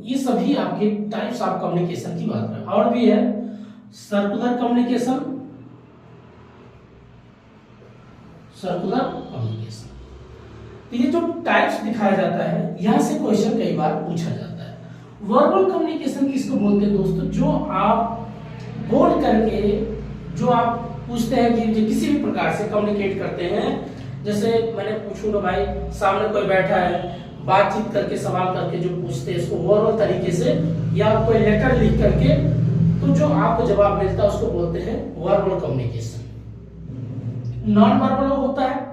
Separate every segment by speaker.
Speaker 1: ये सभी आपके टाइप्स ऑफ कम्युनिकेशन की बात करें। और भी है सर्कुलर कम्युनिकेशन, सर्कुलर कम्युनिकेशन। तो ये जो टाइप्स दिखाया जाता है, यहां से क्वेश्चन कई बार पूछा जाता है। वर्बल कम्युनिकेशन किसको बोलते हैं दोस्तों? जो आप बोल करके जो आप पूछते हैं कि जो किसी भी प्रकार से कम्युनिकेट करते हैं, जैसे मैंने पूछूंगा भाई सामने कोई बैठा है, बातचीत करके सवाल करके जो पूछते हैं इसको वर्बल तरीके से, या कोई लेटर लिख करके तो जो आपको जवाब मिलता है उसको बोलते हैं वर्बल कम्युनिकेशन। नॉन वर्बल होता है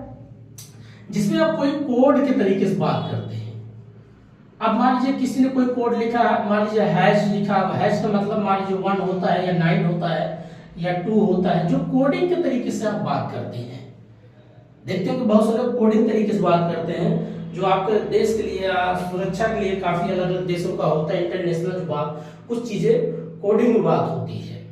Speaker 1: जिसमें आप कोई कोड के तरीके से बात करते हैं। अब मान लीजिए किसी ने कोई कोड लिखा, मान लीजिए हैश लिखा, हैश का मतलब मान लीजिए 1 होता है या 9 होता है या 2 होता है, जो कोडिंग के तरीके से आप बात करते हैं। देखते हैं कि बहुत सारे लोग कोडिंग तरीके से बात करते हैं, जो आपके देश के लिए या सुरक्षा के लिए काफी अलग अलग देशों का होता है, इंटरनेशनल बात, कुछ चीजें कोडिंग में बात होती है,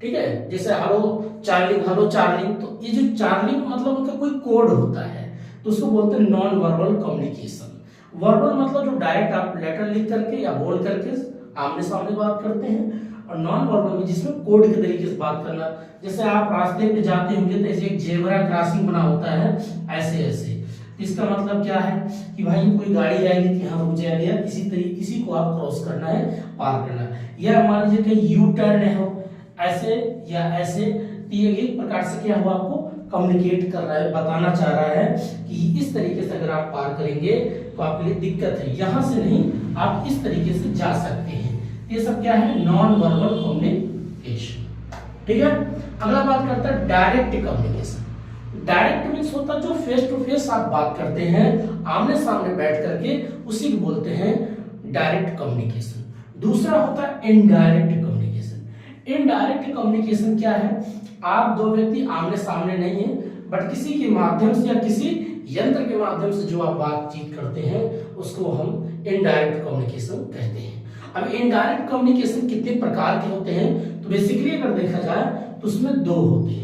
Speaker 1: ठीक है। जैसे हेलो चार्लिंग, तो ये जो चार्लिंग मतलब उनका कोई कोड होता है, तो उसको बोलते हैं नॉन वर्बल कम्युनिकेशन। वर्बल मतलब जो डायरेक्ट आप लेटर लिख करके या बोल करके आमने सामने बात करते हैं, और नॉन वर्बल में जिसमें कोड के तरीके से बात करना। जैसे आप रास्ते पे जाते होंगे तो ऐसे एक जेब्रा क्रॉसिंग बना होता है, ऐसे ऐसे, इसका मतलब क्या है कि भाई कोई गाड़ी आएगी कि हाँ रुक जाएगा, इसी को आप क्रॉस करना है, पार करना है। या मान लीजिए कहीं यू टर्न हो, ऐसे या ऐसे, ये एक प्रकार से क्या हुआ, आपको कम्युनिकेट कर रहा है, बताना चाह रहा है कि इस तरीके से अगर आप पार करेंगे तो आपके लिए दिक्कत है, यहां से नहीं आप इस तरीके से जा सकते हैं। ये सब क्या है, नॉन वर्बल कम्युनिकेशन, ठीक है। अगला बात करता है डायरेक्ट कम्युनिकेशन। डायरेक्ट मीन्स होता है जो फेस टू फेस आप बात करते हैं, आमने सामने बैठ करके, उसी को बोलते हैं डायरेक्ट कम्युनिकेशन। दूसरा होता है इनडायरेक्ट कम्युनिकेशन। इनडायरेक्ट कम्युनिकेशन क्या है, आप दो व्यक्ति आमने सामने नहीं है, बट किसी के माध्यम से या किसी यंत्र के माध्यम से जो आप बातचीत करते हैं उसको हम इनडायरेक्ट कम्युनिकेशन कहते हैं। अब इनडायरेक्ट कम्युनिकेशन कितने प्रकार के होते हैं, तो बेसिकली अगर देखा जाए तो उसमें 2 होते हैं।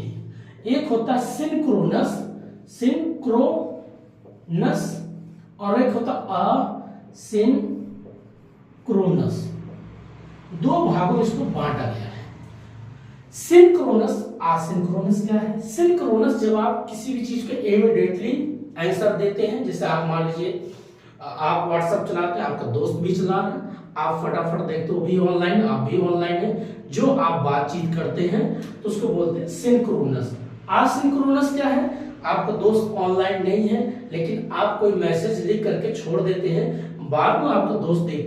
Speaker 1: एक होता है सिंक्रोनस और एक होता असिंक्रोनस। 2 भागों में इसको बांटा गया है। सिंक्रोनस, असिंक्रोनस क्या है? सिंक्रोनस जब आप किसी भी चीज को इमीडिएटली आंसर देते हैं, जैसे आप मान लीजिए आप व्हाट्सएप चलाते हैं, आपका दोस्त भी चला रहा है, आप फटाफट देखते हो भी ऑनलाइन, आप भी ऑनलाइन है, जो आप बातचीत करते हैं तो उसको बोलते हैं सिंक्रोनस। असिंक्रोनस क्या है, आपका दोस्त ऑनलाइन नहीं है लेकिन आप कोई मैसेज लिख करके छोड़ देते हैं, बाद में आपका दोस्त देख